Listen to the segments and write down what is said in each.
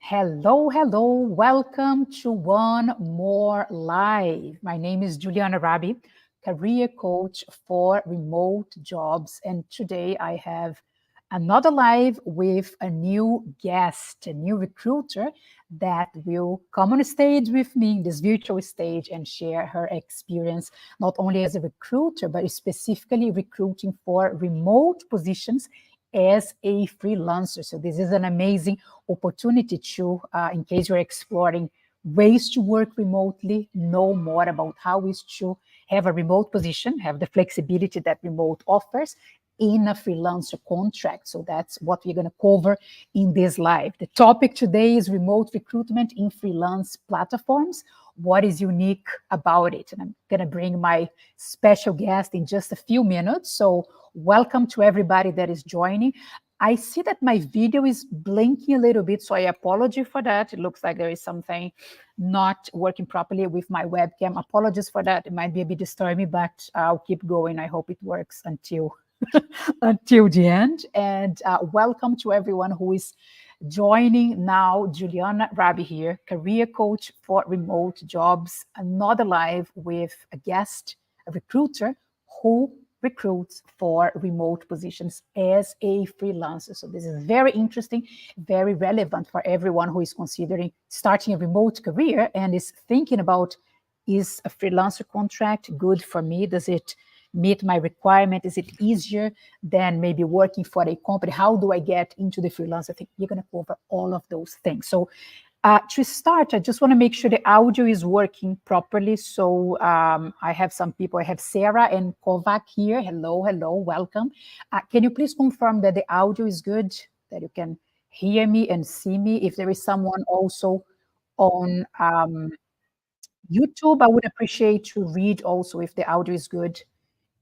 Hello. Welcome to one more live. My name is Juliana Rabi, career coach for remote jobs. And today I have another live with a new guest, a new recruiter that will come on stage with me in this virtual stage and share her experience, not only as a recruiter, but specifically recruiting for remote positions as a freelancer. So this is an amazing opportunity to, in case you're exploring ways to work remotely, know more about how is to have a remote position, have the flexibility that remote offers in a freelancer contract. So that's what we're going to cover in this live. The topic today is remote recruitment in freelance platforms. What is unique about it? And I'm going to bring my special guest in just a few minutes. So welcome to everybody that is joining. I see that my video is blinking a little bit, so I apologize for that. It looks like there is something not working properly with my webcam. Apologies for that. It might be a bit disturbing, but I'll keep going. I hope it works until the end. And welcome to everyone who is joining now. Juliana Rabi here, career coach for remote jobs. Another live with a guest, a recruiter who recruits for remote positions as a freelancer. So this is very interesting, very relevant for everyone who is considering starting a remote career and is thinking about, is a freelancer contract good for me? Does it meet my requirement? Is it easier than maybe working for a company? How do I get into the freelancer thing? You're going to cover all of those things. So to start, I just want to make sure the audio is working properly. So I have some people. I have Sarah and Kovac here. Hello, welcome. Can you please confirm that the audio is good, that you can hear me and see me? If there is someone also on YouTube, I would appreciate to read also if the audio is good.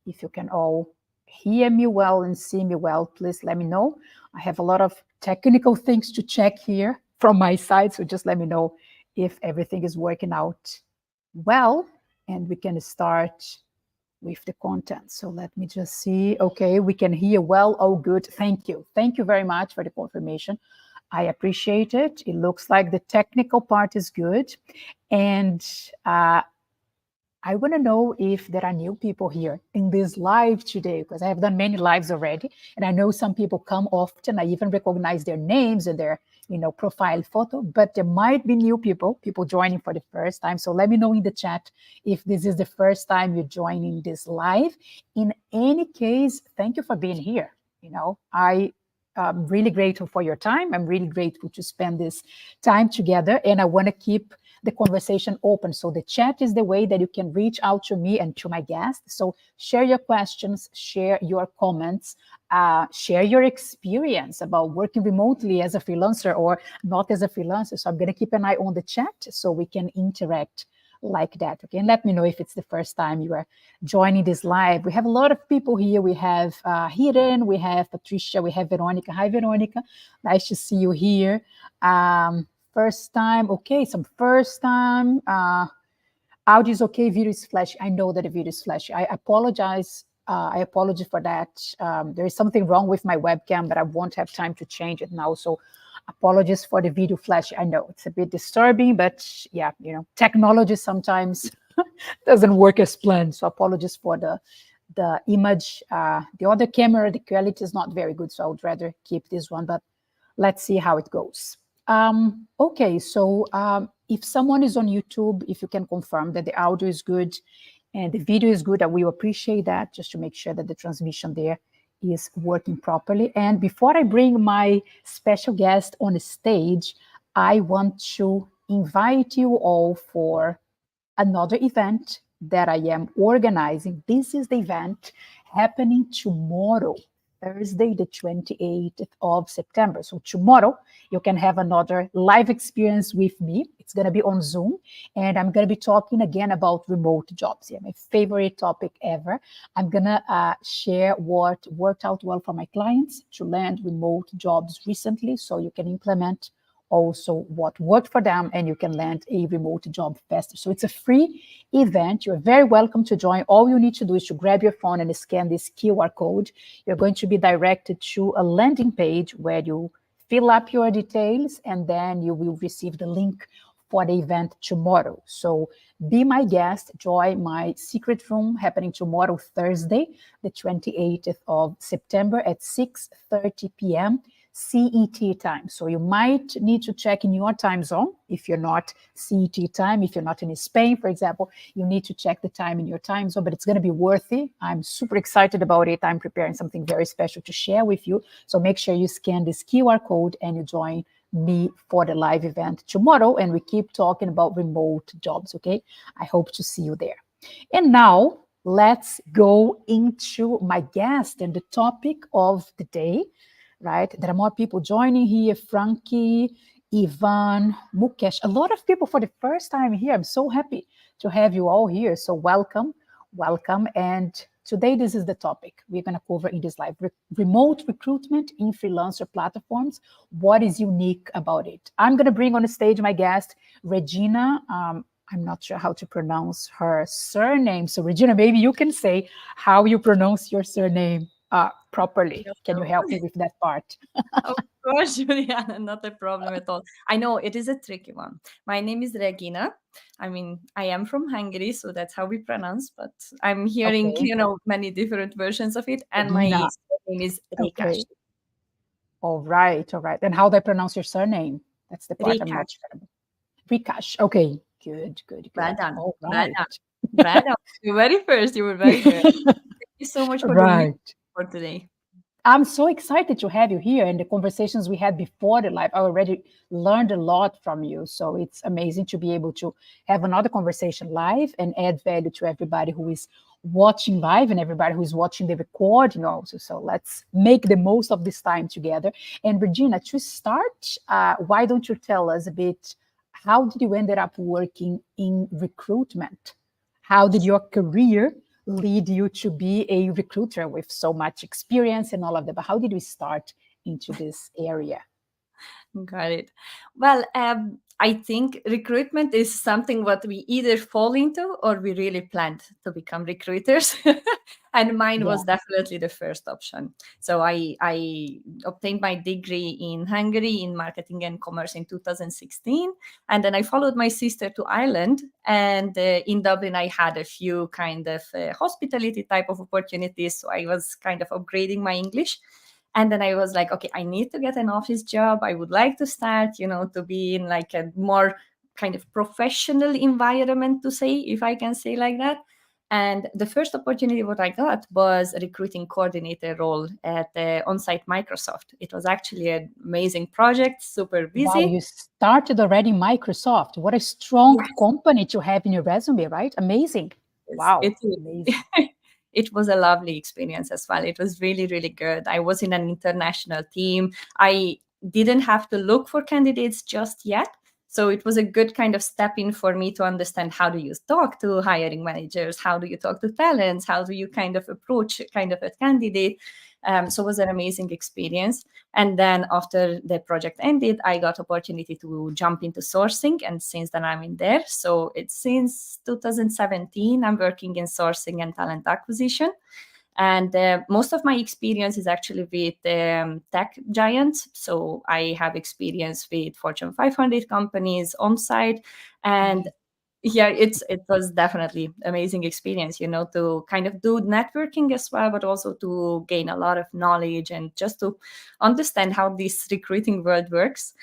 If you can all hear me well and see me well, please let me know. I have a lot of technical things to check here from my side, so just let me know if everything is working out well, and we can start with the content. So let me just see. Okay, we can hear well. Oh, good. Thank you. Thank you very much for the confirmation. I appreciate it. It looks like the technical part is good. And I want to know if there are new people here in this live today, because I have done many lives already, and I know some people come often. I even recognize their names and their, profile photo, but there might be new people joining for the first time. So let me know in the chat if this is the first time you're joining this live. In any case, thank you for being here. I'm really grateful for your time. I'm really grateful to spend this time together, and I want to keep the conversation open. So the chat is the way that you can reach out to me and to my guests. So share your questions, share your comments, share your experience about working remotely as a freelancer or not as a freelancer. So I'm going to keep an eye on the chat so we can interact like that. Okay, and let me know if it's the first time you are joining this live. We have a lot of people here. We have Hiren, we have Patricia, we have Veronica. Hi, Veronica. Nice to see you here. First time, okay, some first time. Audio is okay, video is flashy. I know that the video is flashy. I apologize. I apologize for that. There is something wrong with my webcam, but I won't have time to change it now. So apologies for the video flash. I know it's a bit disturbing, but yeah, technology sometimes doesn't work as planned. So apologies for the image. The other camera, the quality is not very good, so I would rather keep this one, but let's see how it goes. Okay, so if someone is on YouTube, if you can confirm that the audio is good and the video is good, I will appreciate that, just to make sure that the transmission there is working properly. And before I bring my special guest on the stage, I want to invite you all for another event that I am organizing. This is the event happening tomorrow, Thursday, the 28th of September. So tomorrow, you can have another live experience with me. It's going to be on Zoom, and I'm going to be talking again about remote jobs. Yeah, my favorite topic ever. I'm going to share what worked out well for my clients to land remote jobs recently, so you can implement also what worked for them and you can land a remote job faster. So it's a free event. You're very welcome to join. All you need to do is to grab your phone and scan this QR code. You're going to be directed to a landing page where you fill up your details, and then you will receive the link for the event tomorrow. So be my guest, join my secret room happening tomorrow, Thursday, the 28th of September at 6:30 p.m. CET time. So you might need to check in your time zone if you're not CET time. If you're not in Spain, for example, you need to check the time in your time zone, but it's going to be worth it. I'm super excited about it. I'm preparing something very special to share with you. So make sure you scan this QR code and you join me for the live event tomorrow. And we keep talking about remote jobs, okay? I hope to see you there. And now let's go into my guest and the topic of the day. Right? There are more people joining here. Frankie, Ivan, Mukesh, a lot of people for the first time here. I'm so happy to have you all here. So welcome, welcome. And today, this is the topic we're going to cover in this live. Remote recruitment in freelancer platforms. What is unique about it? I'm going to bring on the stage my guest, Regina. I'm not sure how to pronounce her surname. So Regina, maybe you can say how you pronounce your surname properly. Can you help me with that part? Of course, Juliana, not a problem at all. I know it is a tricky one. My name is Regina. I mean, I am from Hungary, so that's how we pronounce, but I'm hearing, Okay, many different versions of it, and my Regina. name is Okay, Rekash. all right, all right. And how do I pronounce your surname? That's the part I'm not Rekash. sure about. Rikash. Okay, good, good, Well good. done. All Well right. done. Well done. You were very first. You were very good. Thank you so much for the meeting Right. for today. I'm so excited to have you here. And the conversations we had before the live, I already learned a lot from you. So it's amazing to be able to have another conversation live and add value to everybody who is watching live and everybody who is watching the recording also. So let's make the most of this time together. And Regina, to start, why don't you tell us a bit, how did you ended up working in recruitment? How did your career lead you to be a recruiter with so much experience and all of that? But how did we start into this area? Got it. Well, I think recruitment is something what we either fall into or we really planned to become recruiters. And mine Yeah. was definitely the first option. So I obtained my degree in Hungary in marketing and commerce in 2016. And then I followed my sister to Ireland. And in Dublin, I had a few kind of hospitality type of opportunities. So I was kind of upgrading my English. And then I was like, okay, I need to get an office job. I would like to start, to be in like a more kind of professional environment, to say, if I can say like that. And the first opportunity what I got was a recruiting coordinator role at on-site Microsoft. It was actually an amazing project, super Wow, busy. you started already Microsoft. What a strong company to have in your resume, right? Amazing. Yes, Wow, amazing. it was a lovely experience as well. It was really, really good. I was in an international team. I didn't have to look for candidates just yet. So it was a good kind of step in for me to understand how do you talk to hiring managers, how do you talk to talents, how do you kind of approach kind of a candidate. So it was an amazing experience. And then after the project ended, I got opportunity to jump into sourcing, and since then I'm in there. So it's since 2017 I'm working in sourcing and talent acquisition. And most of my experience is actually with tech giants. So I have experience with Fortune 500 companies on site. And yeah, it was definitely amazing experience, to kind of do networking as well, but also to gain a lot of knowledge and just to understand how this recruiting world works.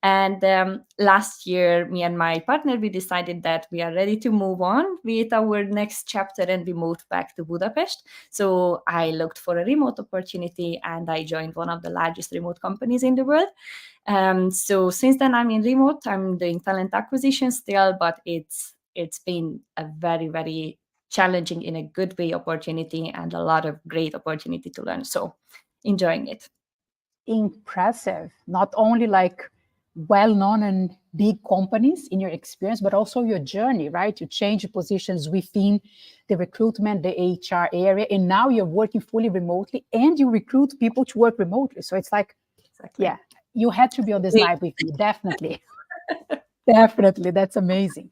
And last year, me and my partner, we decided that we are ready to move on with our next chapter, and we moved back to Budapest. So I looked for a remote opportunity, and I joined one of the largest remote companies in the world. So since then, I'm in remote. I'm doing talent acquisition still, but it's been a very, very challenging in a good way opportunity, and a lot of great opportunity to learn. So enjoying it. Impressive. Not only like well-known and big companies in your experience, but also your journey, right? You change positions within the recruitment, the HR area, and now you're working fully remotely and you recruit people to work remotely. So it's like, Exactly. yeah, you had to be on this Great. live with me, definitely. Definitely, that's amazing.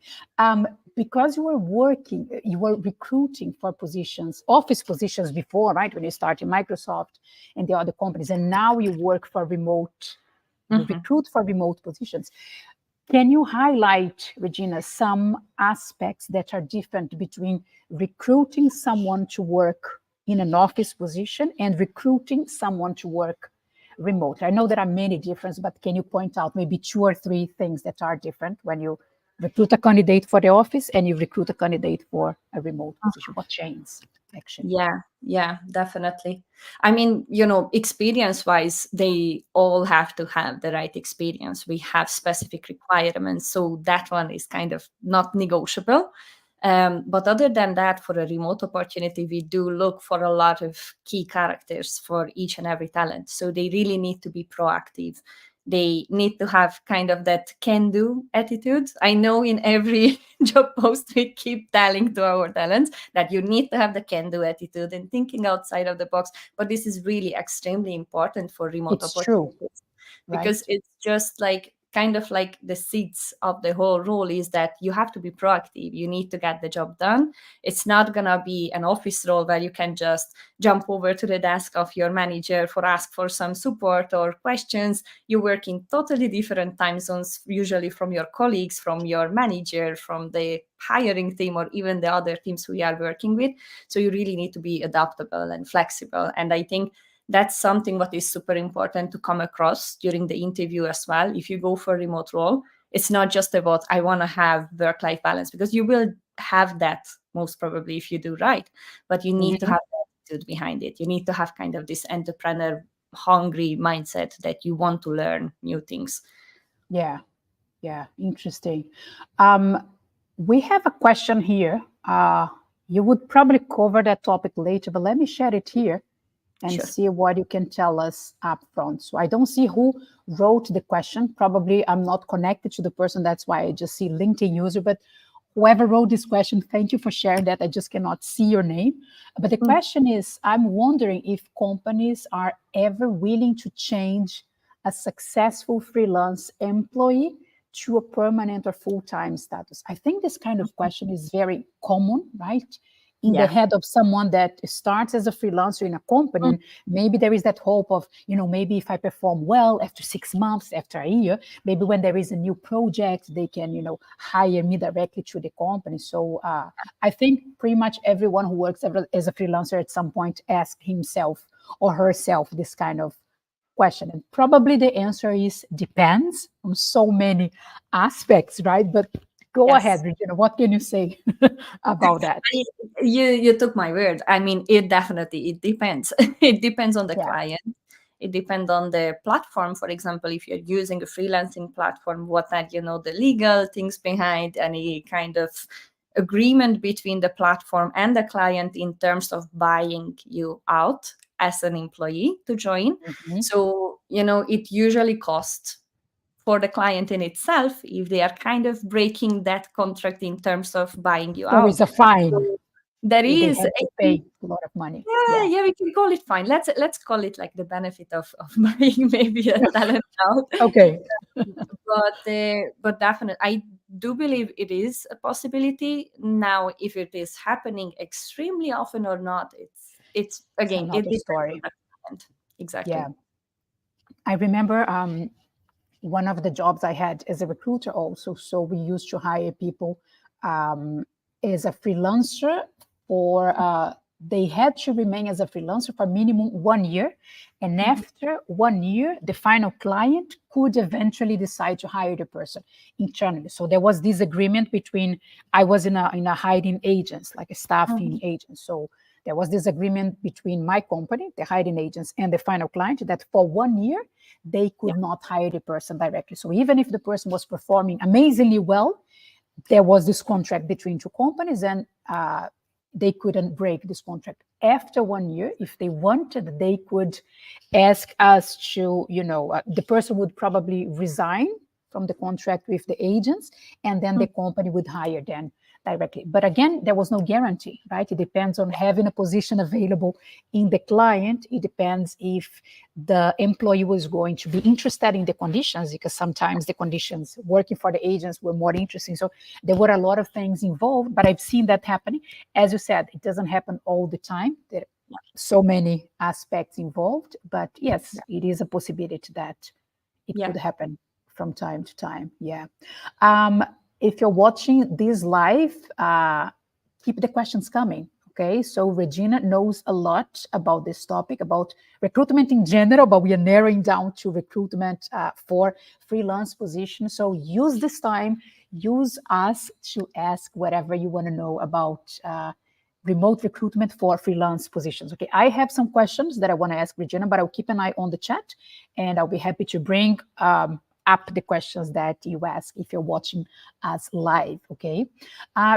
Because you were recruiting for positions, office positions before, right? When you started Microsoft and the other companies, and now you work for remote. you recruit for remote positions. Can you highlight, Regina, some aspects that are different between recruiting someone to work in an office position and recruiting someone to work remotely? I know there are many differences, but can you point out maybe 2 or 3 things that are different when you recruit a candidate for the office and you recruit a candidate for a remote position? What changes, actually? Yeah, definitely. I mean, experience-wise, they all have to have the right experience. We have specific requirements, so that one is kind of not negotiable. But other than that, for a remote opportunity, we do look for a lot of key characters for each and every talent. So they really need to be proactive. They need to have kind of that can-do attitude. I know in every job post we keep telling to our talents that you need to have the can-do attitude and thinking outside of the box. But this is really extremely important for remote It's true, opportunities because right? it's just like kind of like the seeds of the whole role is that you have to be proactive. You need to get the job done. It's not gonna be an office role where you can just jump over to the desk of your manager for ask for some support or questions. You work in totally different time zones, usually from your colleagues, from your manager, from the hiring team, or even the other teams we are working with. So you really need to be adaptable and flexible. And I think that's something what is super important to come across during the interview as well. If you go for a remote role, it's not just about I want to have work-life balance, because you will have that most probably if you do right, but you need to have the attitude behind it. You need to have kind of this entrepreneur hungry mindset that you want to learn new things. Yeah, interesting. We have a question here. You would probably cover that topic later, but let me share it here and Sure. see what you can tell us up front. So I don't see who wrote the question. Probably I'm not connected to the person. That's why I just see LinkedIn user. But whoever wrote this question, thank you for sharing that. I just cannot see your name. But the question is, I'm wondering if companies are ever willing to change a successful freelance employee to a permanent or full-time status. I think this kind of question is very common, right? In the head of someone that starts as a freelancer in a company, and maybe there is that hope of, maybe if I perform well after 6 months, after a year, maybe when there is a new project, they can, hire me directly to the company. So I think pretty much everyone who works as a freelancer at some point asks himself or herself this kind of question. And probably the answer is depends on so many aspects, right? But go ahead, Regina. What can you say about that? You took my word. I mean, it depends. It depends on the Yeah. client. It depends on the platform. For example, if you're using a freelancing platform, what are the legal things behind, any kind of agreement between the platform and the client in terms of buying you out as an employee to join. So, it usually costs for the client in itself if they are kind of breaking that contract in terms of buying you There out. is a fine. So there They is have to pay a lot of money. yeah, we can call it fine. Let's call it like the benefit of buying maybe a talent out. Okay. But definitely, I do believe it is a possibility. Now, if it is happening extremely often or not, it's again, it Another depends story. on the client. Exactly. Yeah. I remember one of the jobs I had as a recruiter also. So we used to hire people as a freelancer, or they had to remain as a freelancer for minimum 1 year. And after 1 year, the final client could eventually decide to hire the person internally. So there was this agreement between, I was in a hiring agents, like a staffing agent. So there was this agreement between my company, the hiring agents, and the final client that for 1 year, they could not hire the person directly. So even if the person was performing amazingly well, there was this contract between two companies, and they couldn't break this contract. After 1 year, if they wanted, they could ask us to, the person would probably resign from the contract with the agents, and then the company would hire them directly. But again, there was no guarantee, right? It depends on having a position available in the client. It depends if the employee was going to be interested in the conditions, because sometimes the conditions working for the agents were more interesting. So there were a lot of things involved, but I've seen that happening. As you said, it doesn't happen all the time. There are so many aspects involved, but yes, it is a possibility that It Yeah. could happen from time to time. Yeah. If you're watching this live, keep the questions coming. Okay, so Regina knows a lot about this topic, about recruitment in general, but we are narrowing down to recruitment for freelance positions. So use this time, use us to ask whatever you want to know about remote recruitment for freelance positions. Okay, I have some questions that I want to ask Regina, but I'll keep an eye on the chat, and I'll be happy to bring up the questions that you ask if you're watching us live. Okay,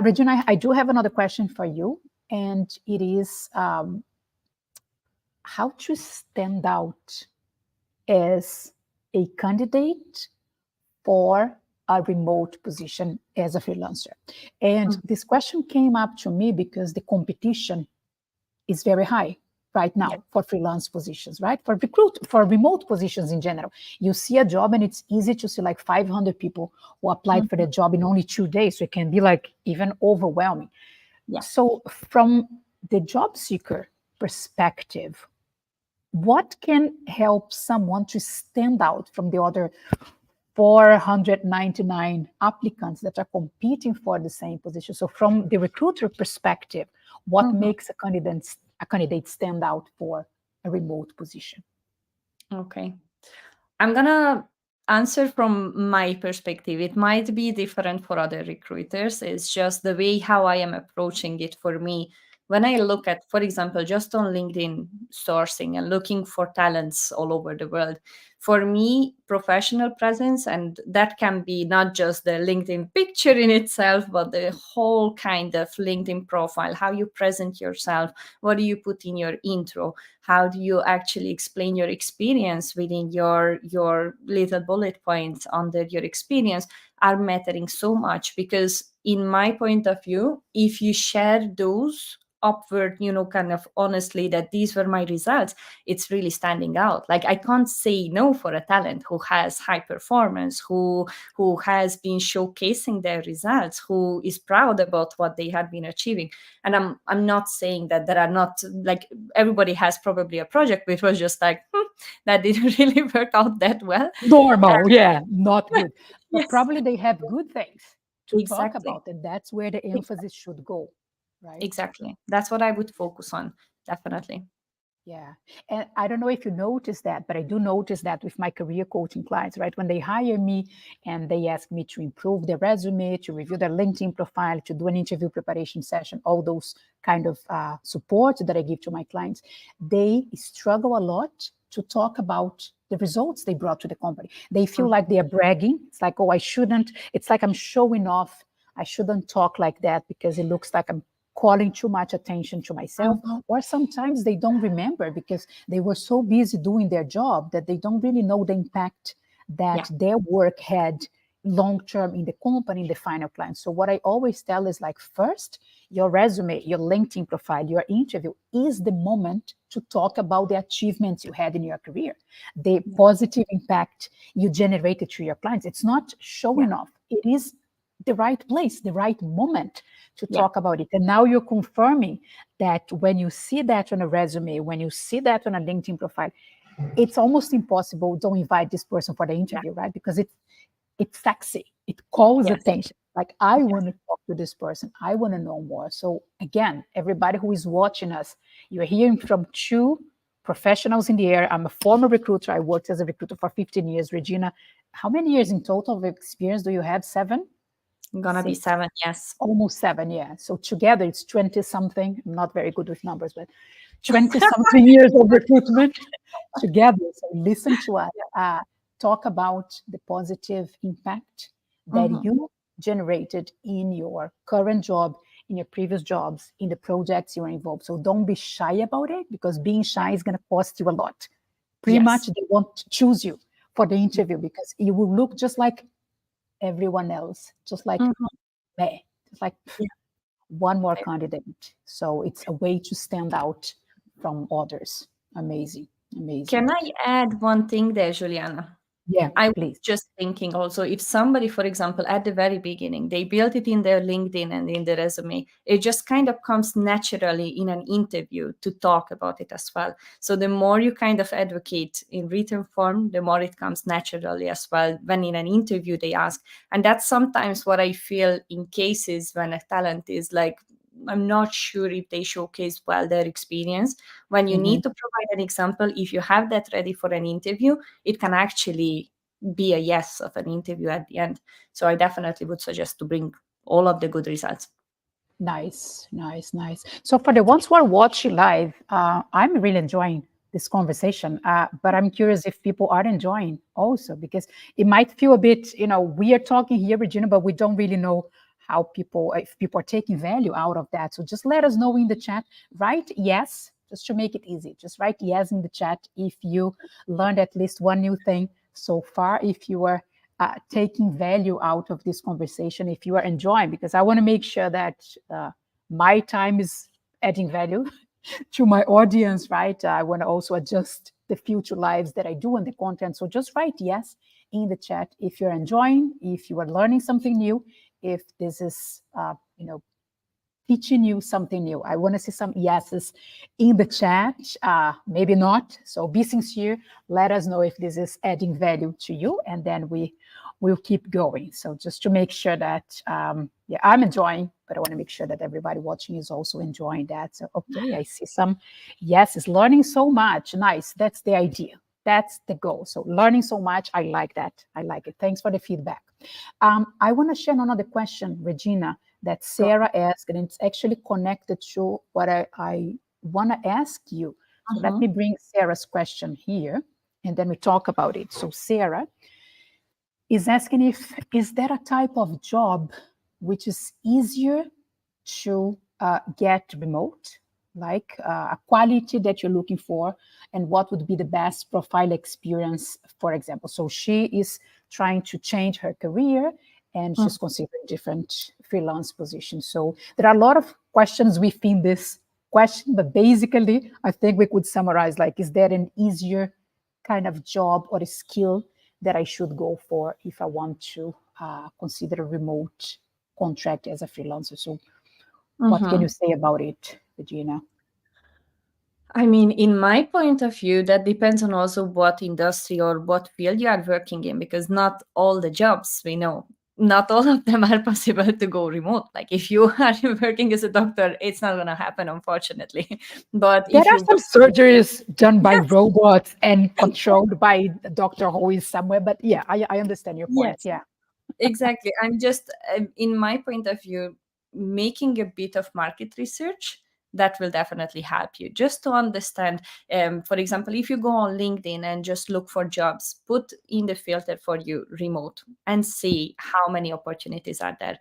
Regina, I do have another question for you, and it is how to stand out as a candidate for a remote position as a freelancer. And this question came up to me because the competition is very high right now for freelance positions, right? For remote positions in general. You see a job and it's easy to see like 500 people who applied for the job in only 2 days. So it can be like even overwhelming. Yeah. So from the job seeker perspective, what can help someone to stand out from the other 499 applicants that are competing for the same position? So from the recruiter perspective, what makes a candidate stand out for a remote position? Okay. I'm gonna answer from my perspective. It might be different for other recruiters. It's just the way how I am approaching it for me. When I look at, for example, just on LinkedIn sourcing and looking for talents all over the world, for me, professional presence, and that can be not just the LinkedIn picture in itself, but the whole kind of LinkedIn profile, how you present yourself, what do you put in your intro, how do you actually explain your experience within your little bullet points under your experience, are mattering so much. Because in my point of view, if you share those upward, kind of honestly, that these were my results, it's really standing out. Like, I can't say no for a talent who has high performance, who has been showcasing their results, who is proud about what they have been achieving. And I'm not saying that there are not, like, everybody has probably a project which was just like, that didn't really work out that well. Normal, yeah, not good. But Yes, probably they have good things to talk exactly. about, and that's where the emphasis should go, right? Exactly. That's what I would focus on, definitely. Yeah. And I don't know if you notice that, but I do notice that with my career coaching clients, right? When they hire me and they ask me to improve their resume, to review their LinkedIn profile, to do an interview preparation session, all those kind of support that I give to my clients, they struggle a lot to talk about the results they brought to the company. They feel like they are bragging. It's like, oh, I shouldn't. It's like I'm showing off. I shouldn't talk like that because it looks like I'm calling too much attention to myself. Or sometimes they don't remember because they were so busy doing their job that they don't really know the impact that their work had long term in the company, in the final client. So what I always tell is like, first, your resume, your LinkedIn profile, your interview is the moment to talk about the achievements you had in your career, the positive impact you generated to your clients. It's not showing off. It is the right place, the right moment to talk about it. And now you're confirming that when you see that on a resume, when you see that on a LinkedIn profile, it's almost impossible. Don't invite this person for the interview, right? Because it's sexy. It calls attention. Like, I want to talk to this person. I want to know more. So again, everybody who is watching us, you're hearing from two professionals in the air. I'm a former recruiter. I worked as a recruiter for 15 years. Regina, how many years in total of experience do you have? 7? Gonna be 6? 7, yes. Almost 7, yeah. So together it's 20 something. I'm not very good with numbers, but 20 something years of recruitment together. So listen to us talk about the positive impact that you generated in your current job, in your previous jobs, in the projects you are involved. So don't be shy about it, because being shy is going to cost you a lot. Pretty much they won't choose you for the interview because you will look just like everyone else, just like me, just like one more candidate. So it's a way to stand out from others. Amazing, amazing. Can I add one thing there, Juliana? Yeah, I was please. just thinking also, if somebody, for example, at the very beginning, they built it in their LinkedIn and in their resume, it just kind of comes naturally in an interview to talk about it as well. So the more you kind of advocate in written form, the more it comes naturally as well when in an interview they ask. And that's sometimes what I feel in cases when a talent is like, I'm not sure if they showcase well their experience. When you Mhm. need to provide an example, if you have that ready for an interview, it can actually be a yes of an interview at the end. So I definitely would suggest to bring all of the good results. Nice, nice, nice. So for the ones who are watching live, I'm really enjoying this conversation. But I'm curious if people are enjoying also, because it might feel a bit, we are talking here, Regina, but we don't really know how people, if people are taking value out of that. So just let us know in the chat. Write yes, just to make it easy. Just write yes in the chat if you learned at least one new thing so far. If you are taking value out of this conversation, if you are enjoying, because I want to make sure that my time is adding value to my audience, right? I want to also adjust the future lives that I do and the content. So just write yes in the chat if you're enjoying, if you are learning something new, if this is, teaching you something new. I want to see some yeses in the chat. Maybe not. So be sincere. Let us know if this is adding value to you, and then we will keep going. So just to make sure that, yeah, I'm enjoying, but I want to make sure that everybody watching is also enjoying that. So, okay, I see some yeses. Learning so much. Nice. That's the idea. That's the goal. So learning so much. I like that. I like it. Thanks for the feedback. I want to share another question, Regina, that Go. Sarah asked, and it's actually connected to what I want to ask you. So let Uh-huh. me bring Sarah's question here, and then we talk about it. So Sarah is asking, if is there a type of job which is easier to get remote, like a quality that you're looking for, and what would be the best profile experience, for example. So she is trying to change her career, and Mm. she's considering different freelance positions. So there are a lot of questions within this question, but basically I think we could summarize, like, is there an easier kind of job or a skill that I should go for if I want to consider a remote contract as a freelancer? So what can Mm-hmm. you say about it, Regina? I mean, in my point of view, that depends on also what industry or what field you are working in, because not all the jobs we know, not all of them are possible to go remote. Like if you are working as a doctor, it's not going to happen, unfortunately. But There if are you some work, surgeries done by yes, robots and controlled by a doctor who is somewhere. But yeah, I understand your point. yes, Yeah. exactly. I'm just, in my point of view, making a bit of market research that will definitely help you just to understand. For example, if you go on LinkedIn and just look for jobs, put in the filter for you remote and see how many opportunities are there.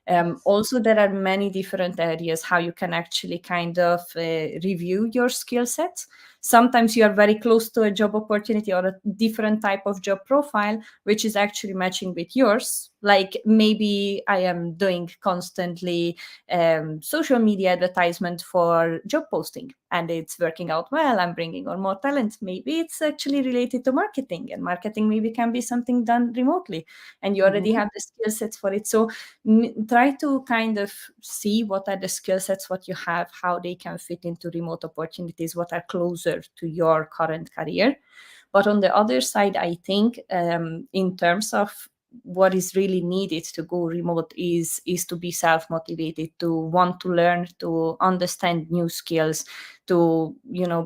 Yes. Also, there are many different areas how you can actually kind of review your skill sets. Sometimes you are very close to a job opportunity or a different type of job profile, which is actually matching with yours. Like maybe I am doing constantly social media advertisement for job posting and it's working out well. I'm bringing on more talent. Maybe it's actually related to marketing, and marketing maybe can be something done remotely and you already Mhm. have the skill sets for it. So try to kind of see what are the skill sets what you have, how they can fit into remote opportunities, what are closer to your current career. But on the other side, I think in terms of what is really needed to go remote is to be self-motivated, to want to learn, to understand new skills, to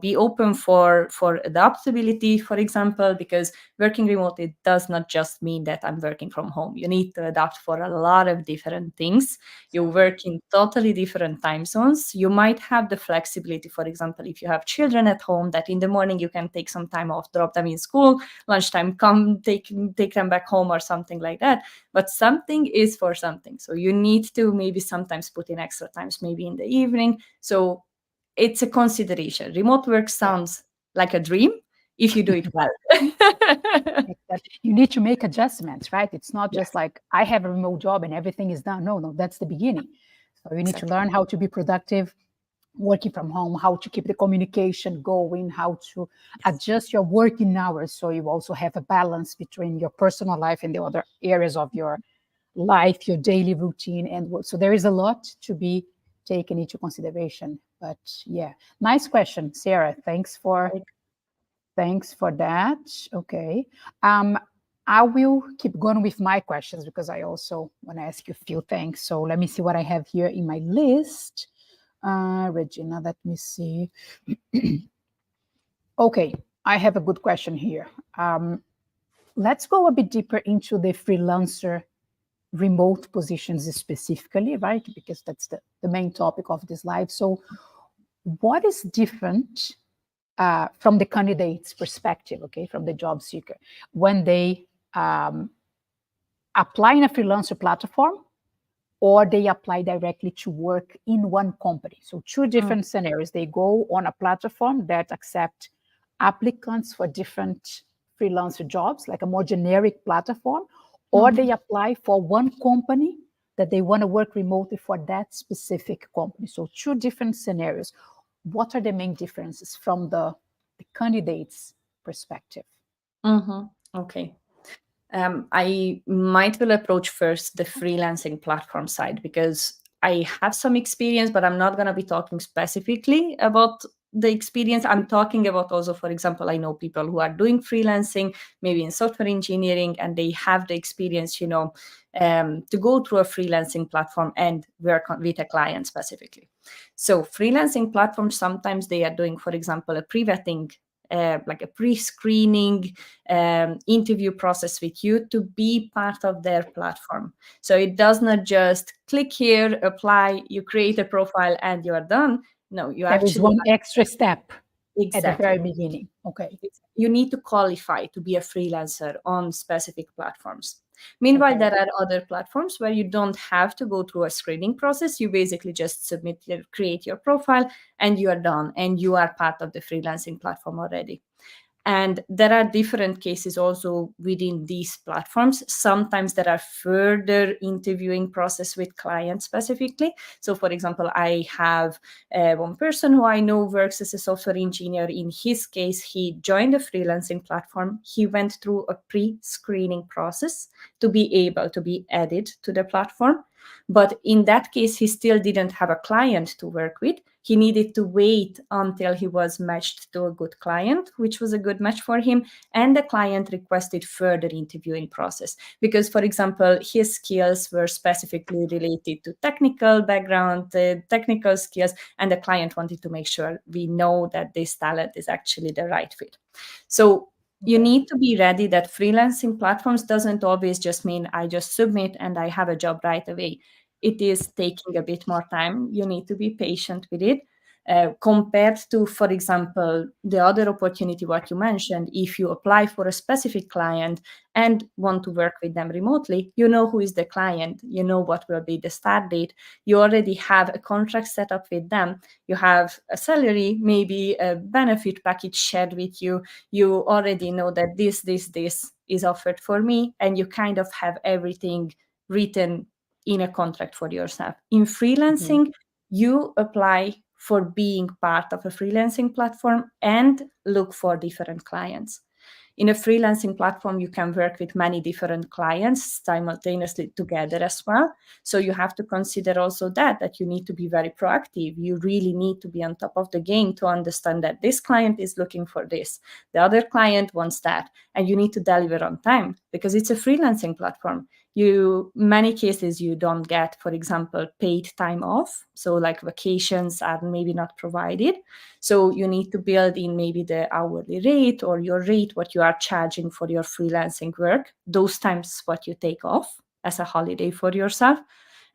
be open for adaptability, for example, because working remote, it does not just mean that I'm working from home. You need to adapt for a lot of different things. You Exactly. work in totally different time zones. You might have the flexibility, for example, if you have children at home, that in the morning you can take some time off, drop them in school, lunchtime come take them back home or something like that. But something is for something. So you need to maybe sometimes put in extra times, maybe in the evening. So it's a consideration. Remote work Yeah. sounds like a dream if you do it well. Exactly. You need to make adjustments, right? It's not Yes, just like I have a remote job and everything is done. No, no, that's the beginning. So you need to exactly. learn how to be productive working from home, how to keep the communication going, how to adjust your working hours so you also have a balance between your personal life and the other areas of your life, your daily routine and work. So there is a lot to be taken into consideration. But yeah, nice question, Sarah. Thanks for that. Okay. I will keep going with my questions because I also want to ask you a few things. So let me see what I have here in my list. Regina, let me see. Okay, I have a good question here. Let's go a bit deeper into the freelancer remote positions specifically, right? Because that's the main topic of this live. So what is different from the candidate's perspective, okay, from the job seeker, when they apply in a freelancer platform or they apply directly to work in one company? So two different scenarios. They go on a platform that accept applicants for different freelancer jobs, like a more generic platform, or they apply for one company that they want to work remotely for that specific company. So two different scenarios. What are the main differences from the candidate's perspective? Okay. I might will approach first the freelancing platform side because I have some experience, but I'm not going to be talking specifically about the experience. I'm talking about also, for example, I know people who are doing freelancing, maybe in software engineering, and they have the experience, to go through a freelancing platform and work with a client specifically. So freelancing platforms, sometimes they are doing, for example, a pre-vetting, like a pre-screening interview process with you to be part of their platform. So it does not just click here, apply, you create a profile and you are done. No, you There is actually one extra step at the exactly. very beginning. Okay. You need to qualify to be a freelancer on specific platforms. Meanwhile, Okay. there are other platforms where you don't have to go through a screening process. You basically just create your profile and you are done and you are part of the freelancing platform already. And there are different cases also within these platforms. Sometimes there are further interviewing process with clients specifically. So for example, I have one person who I know works as a software engineer. In his case, he joined a freelancing platform. He went through a pre-screening process to be able to be added to the platform. But in that case, he still didn't have a client to work with. He needed to wait until he was matched to a good client, which was a good match for him. And the client requested further interviewing process because, for example, his skills were specifically related to technical background, technical skills, and the client wanted to make sure we know that this talent is actually the right fit. So you need to be ready that freelancing platforms doesn't always just mean I just submit and I have a job right away. It is taking a bit more time. You need to be patient with it. Compared to, for example, the other opportunity, what you mentioned, if you apply for a specific client and want to work with them remotely, you know who is the client, you know what will be the start date, you already have a contract set up with them, you have a salary, maybe a benefit package shared with you, you already know that this is offered for me, and you kind of have everything written in a contract for yourself. In freelancing, you apply for being part of a freelancing platform and look for different clients. In a freelancing platform, you can work with many different clients simultaneously together as well. So you have to consider also that you need to be very proactive. You really need to be on top of the game to understand that this client is looking for this, the other client wants that, and you need to deliver on time because it's a freelancing platform. Many cases you don't get, for example, paid time off. So like vacations are maybe not provided. So you need to build in maybe the hourly rate or your rate, what you are charging for your freelancing work, those times what you take off as a holiday for yourself.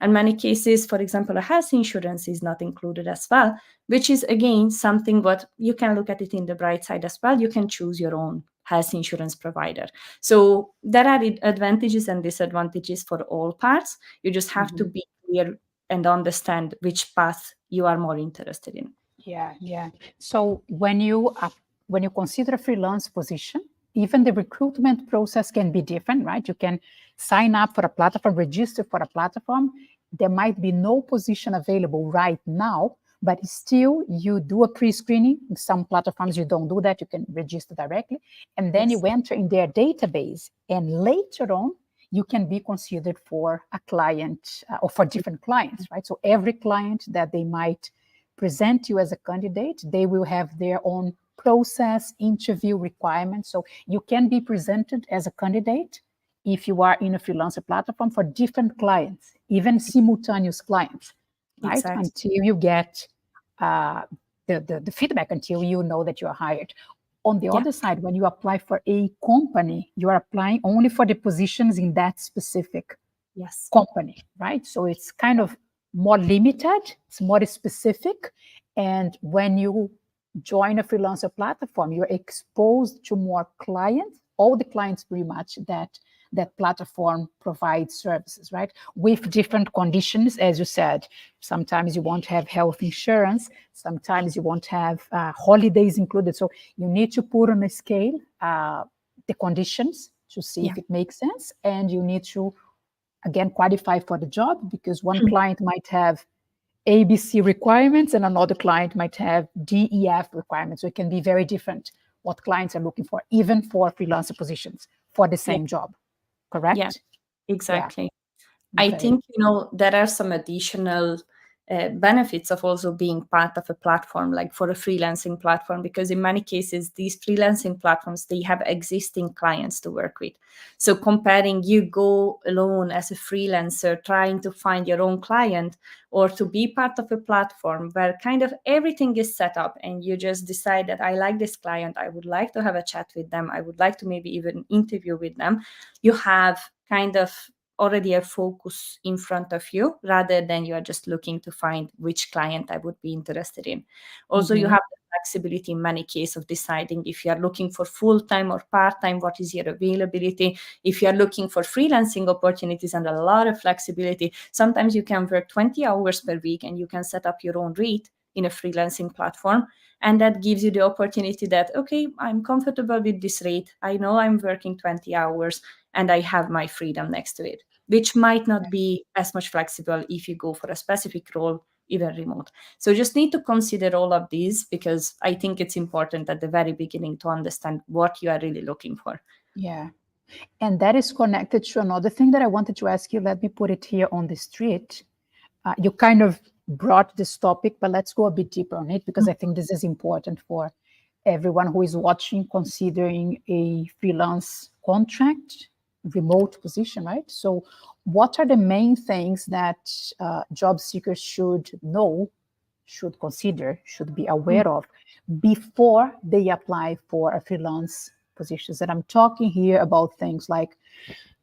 And many cases, for example, a health insurance is not included as well, which is again something what you can look at it in the bright side as well. You can choose your own health insurance provider. So there are advantages and disadvantages for all parts. You just have to be clear and understand which path you are more interested in. Yeah. So when you consider a freelance position, even the recruitment process can be different, right? You can sign up for a platform, register for a platform. There might be no position available right now, but still you do a pre-screening. In some platforms you don't do that, you can register directly, and then Yes. you enter in their database, and later on you can be considered for a client or for different clients, right? So every client that they might present you as a candidate, they will have their own process, interview requirements. So you can be presented as a candidate if you are in a freelancer platform for different clients, even simultaneous clients, right? Exactly. Until you get the feedback, until you know that you are hired. On the Yeah. other side, when you apply for a company, you are applying only for the positions in that specific Yes. company, right? So it's kind of more limited, it's more specific. And when you join a freelancer platform, you're exposed to more clients, all the clients pretty much that platform provides services, right? With different conditions, as you said. Sometimes you won't have health insurance, sometimes you won't have holidays included. So you need to put on a scale the conditions to see Yeah. if it makes sense, and you need to again qualify for the job, because one client might have ABC requirements and another client might have DEF requirements. So it can be very different what clients are looking for, even for freelancer positions for the Yeah. same job. Yeah. Correct? Yeah. Exactly. I Okay. think, there are some additional benefits of also being part of a platform, like for a freelancing platform, because in many cases, these freelancing platforms, they have existing clients to work with. So comparing you go alone as a freelancer, trying to find your own client, or to be part of a platform where kind of everything is set up and you just decide that I like this client, I would like to have a chat with them, I would like to maybe even interview with them. You have kind of already a focus in front of you, rather than you are just looking to find which client I would be interested in. Also, you Mm-hmm. have the flexibility in many cases of deciding if you are looking for full-time or part-time, what is your availability. If you are looking for freelancing opportunities and a lot of flexibility, sometimes you can work 20 hours per week and you can set up your own rate in a freelancing platform. And that gives you the opportunity that, okay, I'm comfortable with this rate. I know I'm working 20 hours and I have my freedom next to it, which might not be as much flexible if you go for a specific role, even remote. So just need to consider all of these, because I think it's important at the very beginning to understand what you are really looking for. Yeah. And that is connected to another thing that I wanted to ask you. Let me put it here on the street. You kind of brought this topic, but let's go a bit deeper on it, because I think this is important for everyone who is watching, considering a freelance contract, remote position, right? So, what are the main things that job seekers should know, should consider, should be aware of before they apply for a freelance positions? And I'm talking here about things like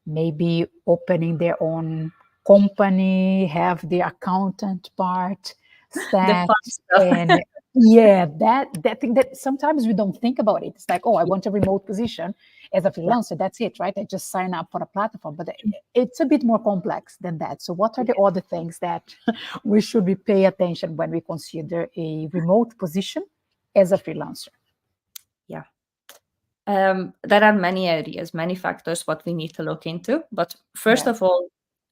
maybe opening their own company, have the accountant part The set, fun stuff. and yeah, that thing that sometimes we don't think about it. It's like, oh, I want a remote position as a Yeah. freelancer. That's it, right? I just sign up for a platform, but it's a bit more complex than that. So, what are the other things that we should be pay attention when we consider a remote position as a freelancer? Yeah. There are many areas, many factors what we need to look into. But first Yeah. of all,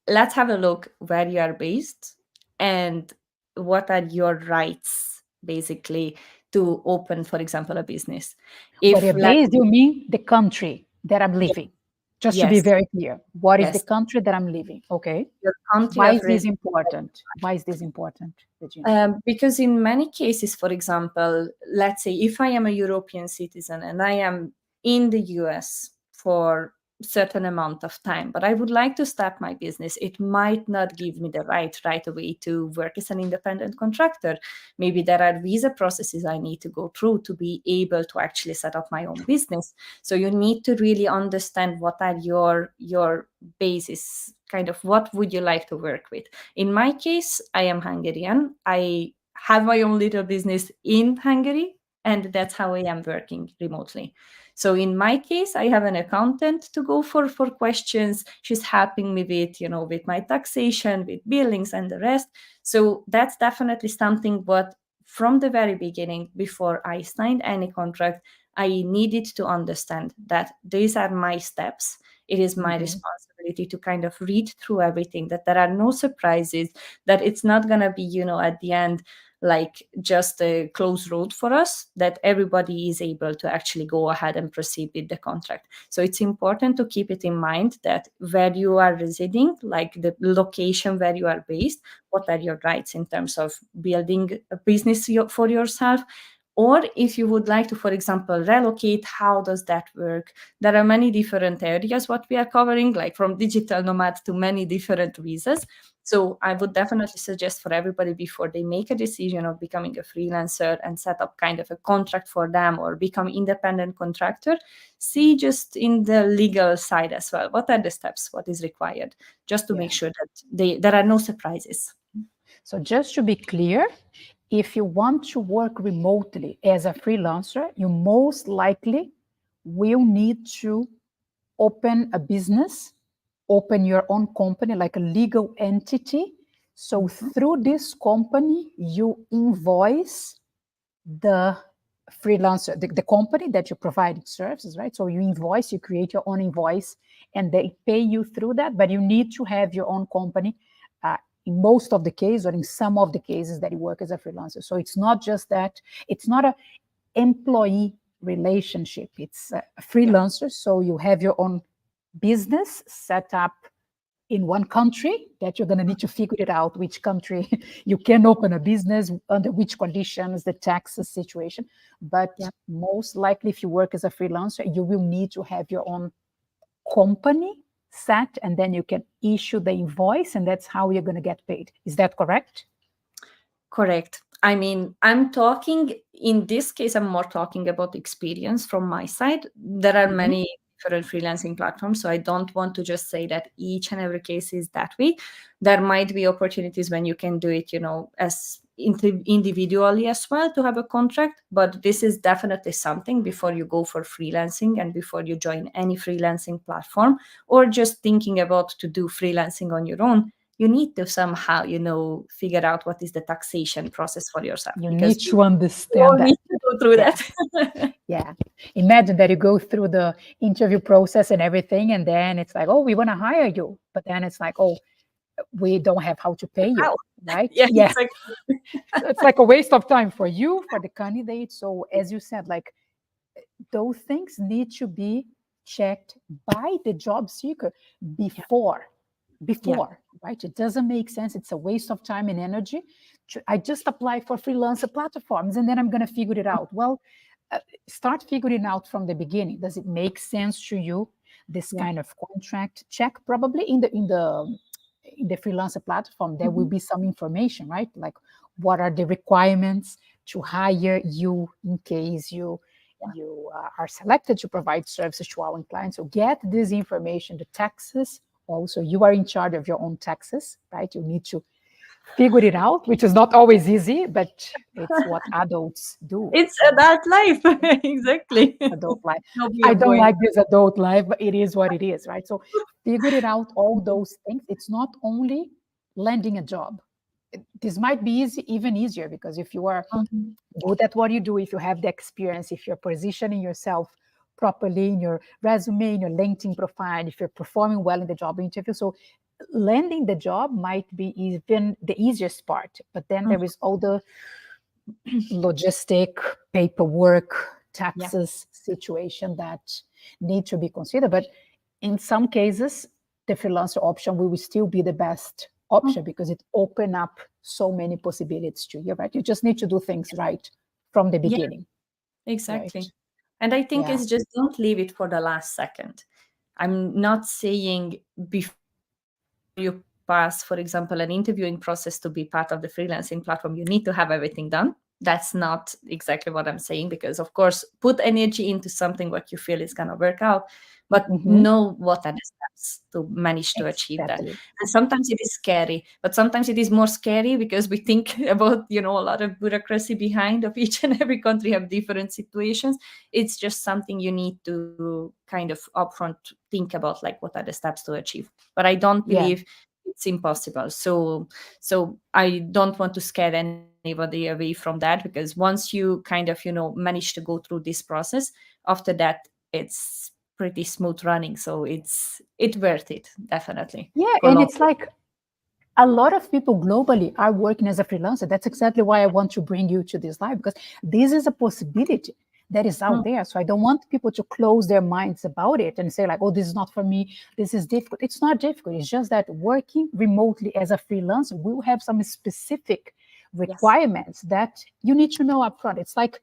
let's have a look where you are based and what are your rights, basically, to open, for example, a business. What If you're let based, you mean the country that I'm Yeah, living. Just to be yes, very clear, what is the yes, country that I'm living? Okay. your country Why of is this residence. important? Why is this important, Regina? Because in many cases, for example, let's say if I am a European citizen and I am in the US for certain amount of time, but I would like to start my business, it might not give me the right away to work as an independent contractor. Maybe there are visa processes I need to go through to be able to actually set up my own business. So you need to really understand what are your basis, kind of what would you like to work with. In my case, I am Hungarian. I have my own little business in Hungary, and that's how I am working remotely. So in my case, I have an accountant to go for questions. She's helping me with, with my taxation, with billings and the rest. So that's definitely something. But from the very beginning, before I signed any contract, I needed to understand that these are my steps. It is my Mhm. responsibility to kind of read through everything, that there are no surprises, that it's not going to be, at the end, like just a closed road for us, that everybody is able to actually go ahead and proceed with the contract. So it's important to keep it in mind that where you are residing, like the location where you are based, what are your rights in terms of building a business for yourself. Or if you would like to, for example, relocate, how does that work? There are many different areas what we are covering, like from digital nomad to many different visas. So I would definitely suggest for everybody, before they make a decision of becoming a freelancer and set up kind of a contract for them or become independent contractor, see just in the legal side as well. What are the steps? What is required? Just to make sure that there are no surprises. So just to be clear, if you want to work remotely as a freelancer, you most likely will need to open a business, open your own company, like a legal entity. So through this company, you invoice the freelancer, the company that you provide services, right? So you invoice, you create your own invoice, and they pay you through that, but you need to have your own company in most of the cases, or in some of the cases that you work as a freelancer. So it's not just that, it's not a employee relationship, it's a freelancer. So you have your own business set up in one country that you're going to need to figure it out which country you can open a business, under which conditions, the taxes situation. But most likely, if you work as a freelancer, you will need to have your own company set, and then you can issue the invoice, and that's how you're going to get paid. Is that correct? Correct. I mean, I'm talking, in this case, I'm more talking about experience from my side. There are many different freelancing platforms, so I don't want to just say that each and every case is that way. There might be opportunities when you can do it, as individually as well, to have a contract, but this is definitely something before you go for freelancing and before you join any freelancing platform, or just thinking about to do freelancing on your own. You need to somehow, figure out what is the taxation process for yourself. You need to understand that. Need to go through that. Yeah. Imagine that you go through the interview process and everything, and then it's like, oh, we want to hire you. But then it's like, oh, we don't have how to pay you, right? Yeah. Exactly. So it's like a waste of time for you, for the candidate. So as you said, like, those things need to be checked by the job seeker before, right? It doesn't make sense. It's a waste of time and energy. I just apply for freelancer platforms and then I'm going to figure it out. Well, start figuring out from the beginning. Does it make sense to you? This kind of contract check, probably in the freelancer platform, there will be some information, right? Like, what are the requirements to hire you in case you are selected to provide services to our clients. So get this information, the taxes. Also, you are in charge of your own taxes, right? You need to figure it out, which is not always easy, but it's what adults do. It's adult life. Exactly. Adult life. I don't like this adult life, but it is what it is, right? So figure it out, all those things. It's not only landing a job. This might be even easier, because if you are good at what you do, if you have the experience, if you're positioning yourself properly in your resume, in your LinkedIn profile, if you're performing well in the job interview. So landing the job might be even the easiest part, but then there is all the logistic, paperwork, taxes situation that need to be considered. But in some cases, the freelancer option will still be the best option because it opens up so many possibilities to you, right? You just need to do things right from the beginning. Exactly. Right? And I think it's just, don't leave it for the last second. I'm not saying before you pass, for example, an interviewing process to be part of the freelancing platform, you need to have everything done. That's not exactly what I'm saying, because of course, put energy into something what you feel is going to work out, but know what are the steps to manage to achieve that. And sometimes it is scary, but sometimes it is more scary because we think about, a lot of bureaucracy behind of each and every country have different situations. It's just something you need to kind of upfront think about, like, what are the steps to achieve. But I don't believe it's impossible. So I don't want to scare anybody away from that, because once you kind of, manage to go through this process, after that, it's pretty smooth running. So it's worth it, definitely. Yeah, and it's like, a lot of people globally are working as a freelancer. That's exactly why I want to bring you to this live, because this is a possibility that is out Mm, there. So I don't want people to close their minds about it and say like, oh, this is not for me. This is difficult. It's not difficult. It's just that working remotely as a freelancer will have some specific yes. requirements that you need to know upfront. It's like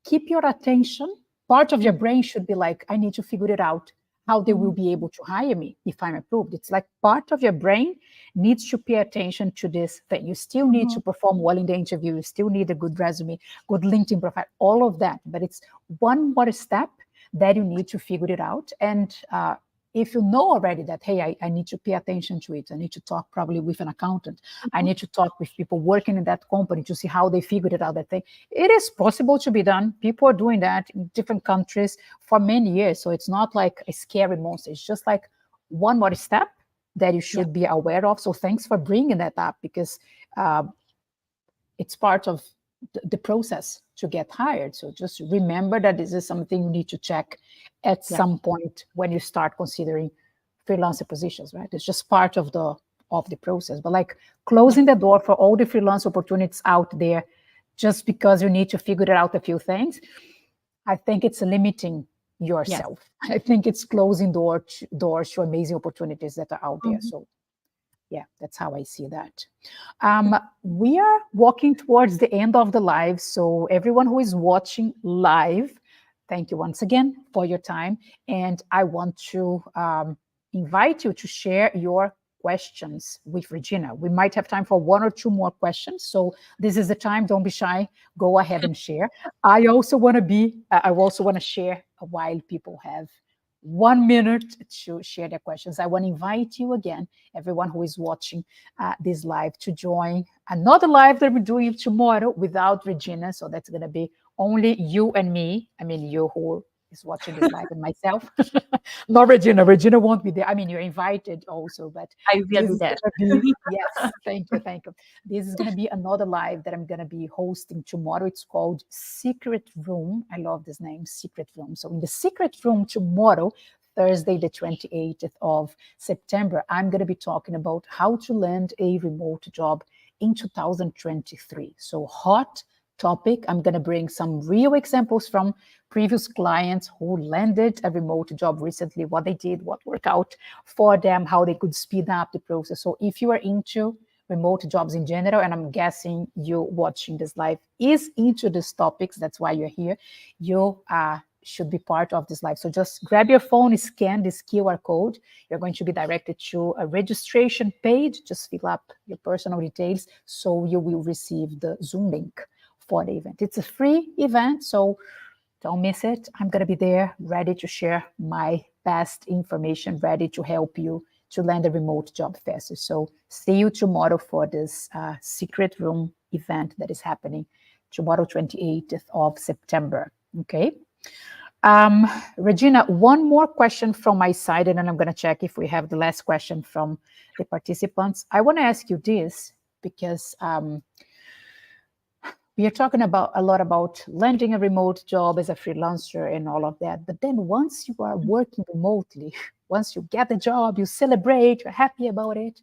keep your attention. Part of your Mm, brain should be like, I need to figure it out how they will mhm, be able to hire me if I'm approved. It's like part of your brain needs to pay attention to this thing. You still need mhm. to perform well in the interview. You still need a good resume, good LinkedIn profile, all of that. But it's one more step that you need to figure it out. And if you know already that, hey, I need to pay attention to it, I need to talk probably with an accountant, I need to talk with people working in that company to see how they figured it out, that thing. It is possible to be done. People are doing that in different countries for many years. So it's not like a scary monster. It's just like one more step that you Yeah. should be aware of. So thanks for bringing that up, because uh, it's part of the process to get hired. So just remember that this is something you need to check at Yeah. some point when you start considering freelancer positions, right? It's just part of the process. But like Yeah. closing the door for all the freelance opportunities out there just because you need to figure out a few things, I think it's limiting Yes. yourself. I think it's closing doors to amazing opportunities that are out there. Mhm. So yeah, that's how I see that. We are walking towards the end of the live. So, everyone who is watching live, thank you once again for your time. And I want to invite you to share your questions with Regina. We might have time for one or two more questions. So, this is the time. Don't be shy. Go ahead and share. I also want to share while people have 1 minute to share their questions. I want to invite you again, everyone who is watching this live, to join another live that we're doing tomorrow without Regina. So that's going to be only you and me. I mean, you who is watching this live and myself. Not Regina. Regina won't be there. I mean, you're invited also, but I will this be is there. going to be, yes, thank you, thank you. This is going to be another live that I'm going to be hosting tomorrow. It's called Secret Room. I love this name, Secret Room. So in the Secret Room tomorrow, Thursday, the 28th of September, I'm going to be talking about how to land a remote job in 2023. So, hot topic. I'm going to bring some real examples from previous clients who landed a remote job recently, what they did, what worked out for them, how they could speed up the process. So, if you are into remote jobs in general, and I'm guessing you watching this live is into these topics, that's why you're here, you should be part of this live. So just grab your phone, scan this QR code. You're going to be directed to a registration page. Just fill up your personal details so you will receive the Zoom link for the event. It's a free event, so don't miss it. I'm going to be there ready to share my best information, ready to help you to land a remote job faster. So see you tomorrow for this secret room event that is happening tomorrow, 28th of September. Okay. Um, Regina, one more question from my side, and then I'm going to check if we have the last question from the participants. I want to ask you this because we are talking about a lot about landing a remote job as a freelancer and all of that. But then once you are working remotely, once you get the job, you celebrate, you're happy about it,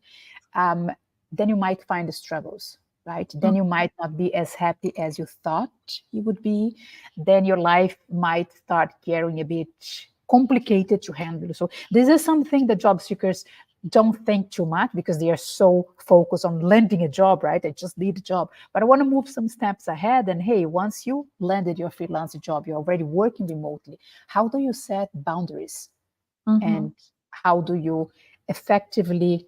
um, then you might find the struggles, right? Then Mm, you might not be as happy as you thought you would be. Then your life might start getting a bit complicated to handle. So this is something that job seekers don't think too much because they are so focused on landing a job, right? They just need a job. But I want to move some steps ahead. And hey, once you landed your freelance job, you're already working remotely. How do you set boundaries? mhm. And how do you effectively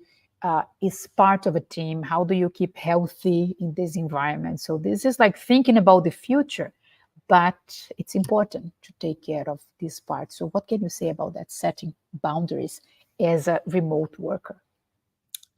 is part of a team? How do you keep healthy in this environment? So this is like thinking about the future, but it's important to take care of this part. So what can you say about that, setting boundaries as a remote worker?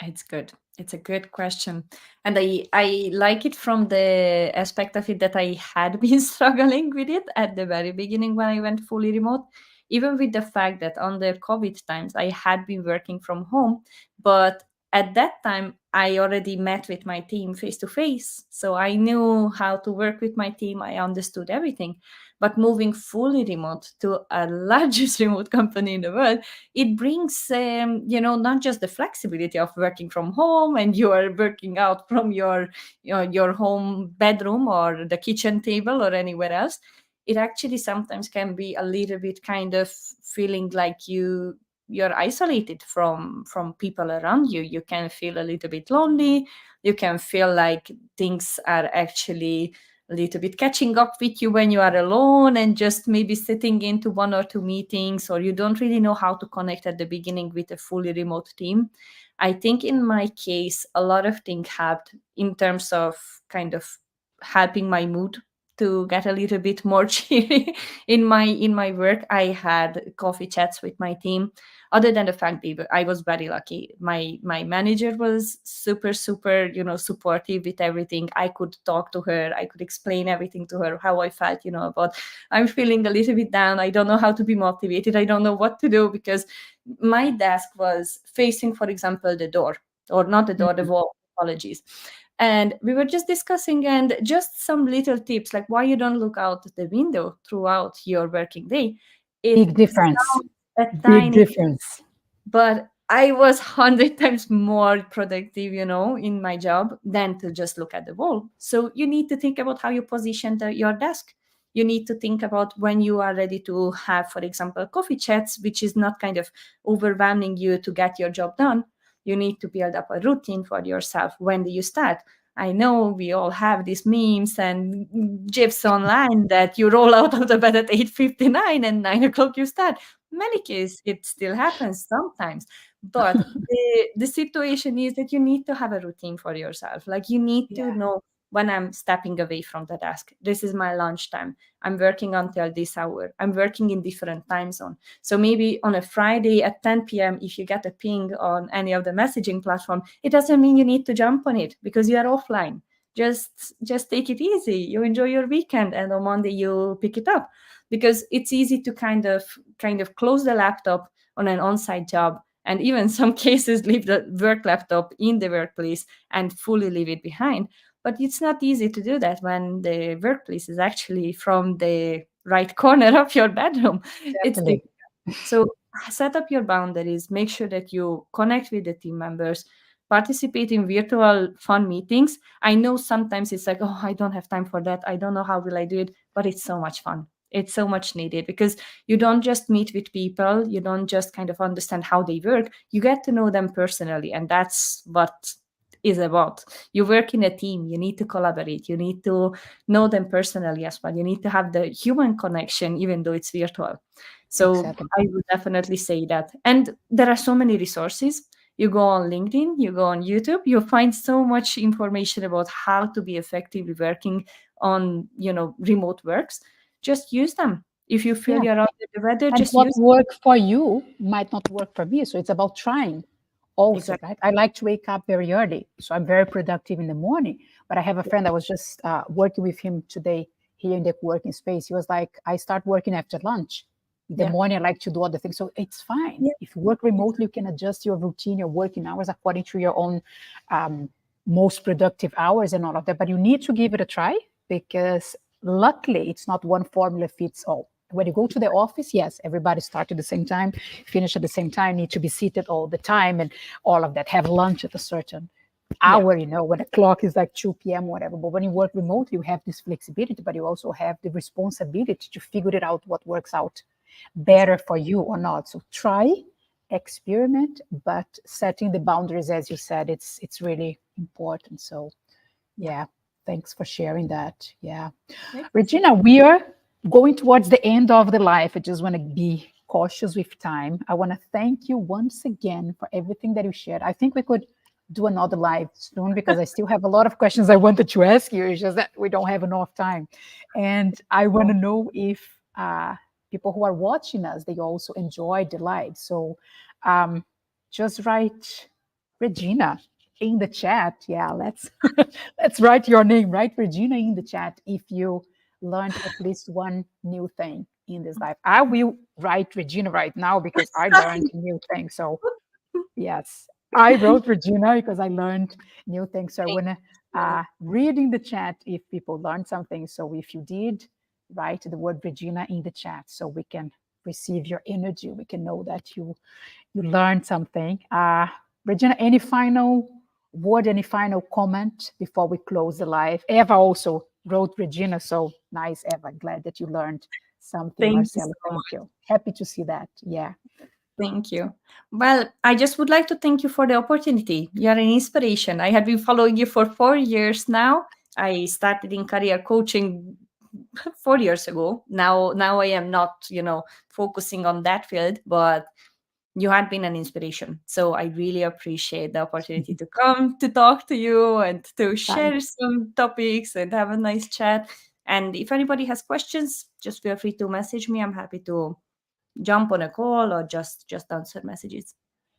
It's good. It's a good question. And I like it from the aspect of it that I had been struggling with it at the very beginning when I went fully remote, even with the fact that on the COVID times I had been working from home, but At that time, I already met with my team face to face. So I knew how to work with my team. I understood everything. But moving fully remote to a largest remote company in the world, it brings, not just the flexibility of working from home and you are working out from your home bedroom or the kitchen table or anywhere else. It actually sometimes can be a little bit kind of feeling like you're isolated from people around you. You can feel a little bit lonely. You can feel like things are actually a little bit catching up with you when you are alone and just maybe sitting into one or two meetings, or you don't really know how to connect at the beginning with a fully remote team. I think in my case, a lot of things helped in terms of kind of helping my mood to get a little bit more cheery in my work. I had coffee chats with my team. Other than the fact that I was very lucky, my manager was super super supportive with everything. I could talk to her, I could explain everything to her, how I felt, about I'm feeling a little bit down, I don't know how to be motivated, I don't know what to do, because my desk was facing, for example, the door, or not the door, the Mhm. wall, apologies. And we were just discussing, and just some little tips like why you don't look out the window throughout your working day. It Big difference. sounds a Big tiny, difference. but I was 100 times more productive, in my job than to just look at the wall. So you need to think about how you position your desk. You need to think about when you are ready to have, for example, coffee chats, which is not kind of overwhelming you to get your job done. You need to build up a routine for yourself. When do you start? I know we all have these memes and gifs online that you roll out of the bed at 8:59 and 9 o'clock you start. Many cases it still happens sometimes, but the situation is that you need to have a routine for yourself. Like you need to Yeah, know when I'm stepping away from the desk, this is my lunch time, I'm working until this hour, I'm working in different time zone. So maybe on a Friday at 10 p.m., if you get a ping on any of the messaging platform, it doesn't mean you need to jump on it because you are offline. Just take it easy, you enjoy your weekend, and on Monday you pick it up, because it's easy to kind of close the laptop on an on-site job, and even some cases leave the work laptop in the workplace and fully leave it behind. But it's not easy to do that when the workplace is actually from the right corner of your bedroom. It's exactly. so set up your boundaries, make sure that you connect with the team members, participate in virtual fun meetings. I know sometimes it's like, oh, I don't have time for that, I don't know how will I do it, but it's so much fun. It's so much needed, because you don't just meet with people, you don't just kind of understand how they work, you get to know them personally, and that's what is about. You work in a team, you need to collaborate, you need to know them personally as well, you need to have the human connection even though it's virtual. So Exactly. I would definitely say that. And there are so many resources. You go on LinkedIn, you go on YouTube, you find so much information about how to be effectively working on, remote works. Just use them. If you feel Yeah. you're under the weather, And just what use worked for you might not work for me. So it's about trying it. also, Exactly. right? I like to wake up very early. So I'm very productive in the morning. But I have a friend, I was just working with him today here in the working space. He was like, I start working after lunch. In the Yeah. morning, I like to do other things. So it's fine. Yeah. If you work remotely, you can adjust your routine, your working hours according to your own um, most productive hours and all of that. But you need to give it a try, because luckily it's not one formula fits all. When you go to the office, yes, everybody start at the same time, finish at the same time, need to be seated all the time and all of that, have lunch at a certain Yeah. hour, when the clock is like 2 p.m., whatever. But when you work remotely, you have this flexibility, but you also have the responsibility to figure it out what works out better Exactly. for you or not. So try, experiment, but setting the boundaries, as you said, it's really important. So Yeah. yeah, thanks for sharing that. Yeah. Thanks. Regina, we are going towards the end of the life. I just want to be cautious with time. I want to thank you once again for everything that you shared. I think we could do another live soon, because I still have a lot of questions I wanted to ask you. It's just that we don't have enough time. And I want to know if people who are watching us, they also enjoyed the live. So um, just write Regina in the chat. Yeah, let's let's write your name, right, Regina, in the chat if you learned at least one new thing in this life. I will write Regina right now because I learned a new thing. So yes. I wrote Regina because I learned new things. So I Thank want you. to read in the chat if people learned something. So if you did, write the word Regina in the chat so we can receive your energy. We can know that you learned something. Regina, any final word, any final comment before we close the live? Eva also wrote Regina. So nice, Eva. Glad that you learned something, Thank you Marcelo. so Thank much. you. Happy to see that. Yeah. Thank you. Well, I just would like to thank you for the opportunity. You are an inspiration. I have been following you for 4 years now. I started in career coaching 4 years ago. Now I am not, focusing on that field, but you had been an inspiration. So I really appreciate the opportunity to come to talk to you and to Thank share some topics and have a nice chat. And if anybody has questions, just feel free to message me. I'm happy to jump on a call or just answer messages.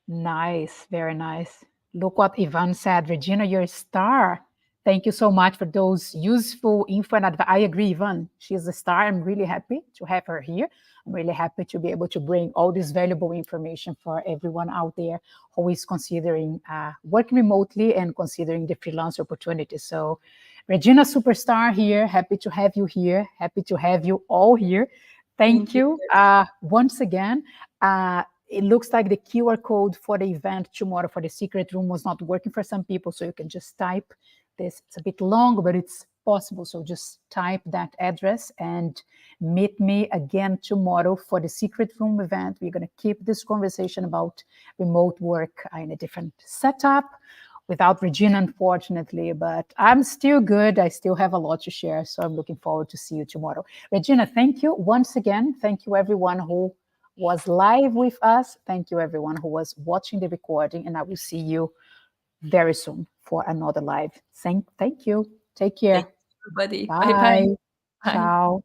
Nice, very nice. Look what Ivan said. Regina, you're a star. Thank you so much for those useful info and advice. I agree, Ivan. She's a star. I'm really happy to have her here. I'm really happy to be able to bring all this valuable information for everyone out there who is considering working remotely and considering the freelance opportunity. So, Regina, superstar here. Happy to have you here. Happy to have you all here. Thank Thank you. you once again. It looks like the QR code for the event tomorrow for the secret room was not working for some people, so you can just type this. It's a bit long, but it's possible. So just type that address and meet me again tomorrow for the secret room event. We're going to keep this conversation about remote work in a different setup without Regina, unfortunately, but I'm still good. I still have a lot to share. So I'm looking forward to see you tomorrow. Regina, thank you once again. Thank you, everyone who was live with us. Thank you, everyone who was watching the recording. And I will see you very soon for another live. Thank you. Take Thank care. you, everybody. Bye bye. Bye. Bye. Ciao.